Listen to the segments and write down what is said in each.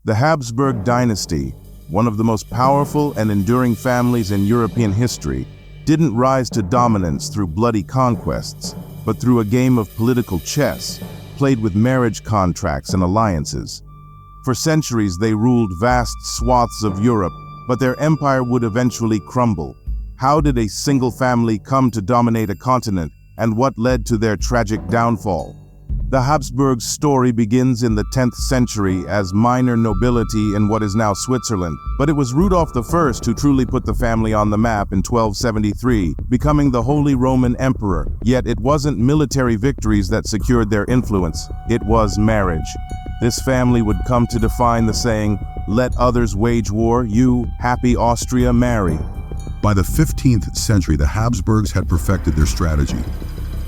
The Habsburg Dynasty, one of the most powerful and enduring families in European history, didn't rise to dominance through bloody conquests, but through a game of political chess, played with marriage contracts and alliances. For centuries they ruled vast swaths of Europe, but their empire would eventually crumble. How did a single family come to dominate a continent, and what led to their tragic downfall? The Habsburgs' story begins in the 10th century as minor nobility in what is now Switzerland, but it was Rudolf I who truly put the family on the map in 1273, becoming the Holy Roman Emperor. Yet it wasn't military victories that secured their influence, it was marriage. This family would come to define the saying, "Let others wage war, you, happy Austria, marry." By the 15th century, the Habsburgs had perfected their strategy.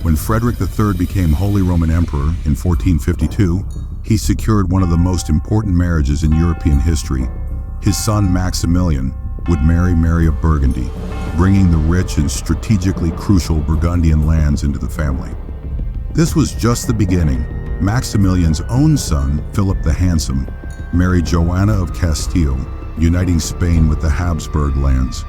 When Frederick III became Holy Roman Emperor in 1452, he secured one of the most important marriages in European history. His son Maximilian would marry Mary of Burgundy, bringing the rich and strategically crucial Burgundian lands into the family. This was just the beginning. Maximilian's own son, Philip the Handsome, married Joanna of Castile, uniting Spain with the Habsburg lands.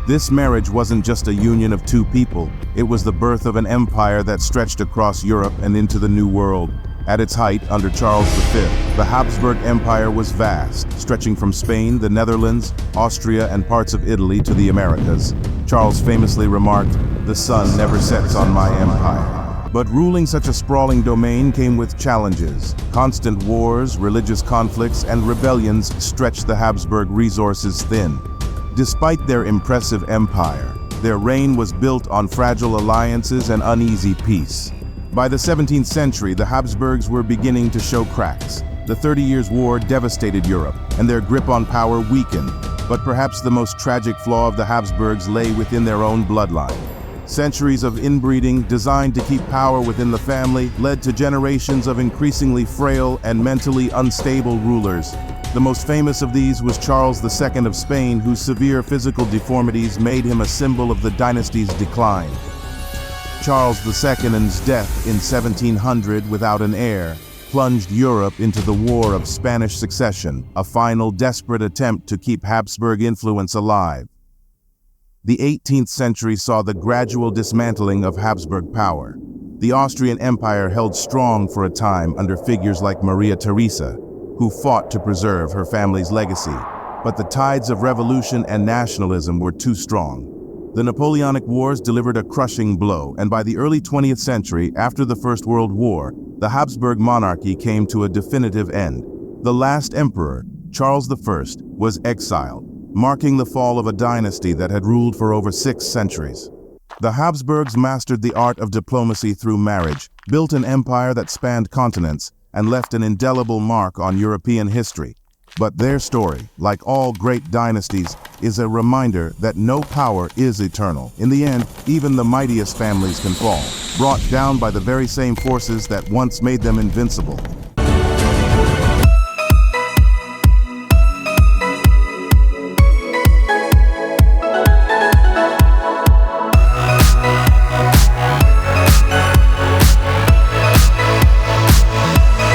This marriage wasn't just a union of two people, it was the birth of an empire that stretched across Europe and into the New World. At its height, under Charles V, the Habsburg Empire was vast, stretching from Spain, the Netherlands, Austria, and parts of Italy to the Americas. Charles famously remarked, "The sun never sets on my empire." But ruling such a sprawling domain came with challenges. Constant wars, religious conflicts, and rebellions stretched the Habsburg resources thin. Despite their impressive empire, their reign was built on fragile alliances and uneasy peace. By the 17th century, the Habsburgs were beginning to show cracks. The 30 Years' War devastated Europe, and their grip on power weakened. But perhaps the most tragic flaw of the Habsburgs lay within their own bloodline. Centuries of inbreeding, designed to keep power within the family, led to generations of increasingly frail and mentally unstable rulers. The most famous of these was Charles II of Spain, whose severe physical deformities made him a symbol of the dynasty's decline. Charles II's death in 1700 without an heir plunged Europe into the War of Spanish Succession, a final desperate attempt to keep Habsburg influence alive. The 18th century saw the gradual dismantling of Habsburg power. The Austrian Empire held strong for a time under figures like Maria Theresa, who fought to preserve her family's legacy. But the tides of revolution and nationalism were too strong. The Napoleonic Wars delivered a crushing blow, and by the early 20th century, after the First World War, the Habsburg monarchy came to a definitive end. The last emperor, Charles I, was exiled, marking the fall of a dynasty that had ruled for over 6 centuries. The Habsburgs mastered the art of diplomacy through marriage, built an empire that spanned continents, and left an indelible mark on European history. But their story, like all great dynasties, is a reminder that no power is eternal. In the end, even the mightiest families can fall, brought down by the very same forces that once made them invincible.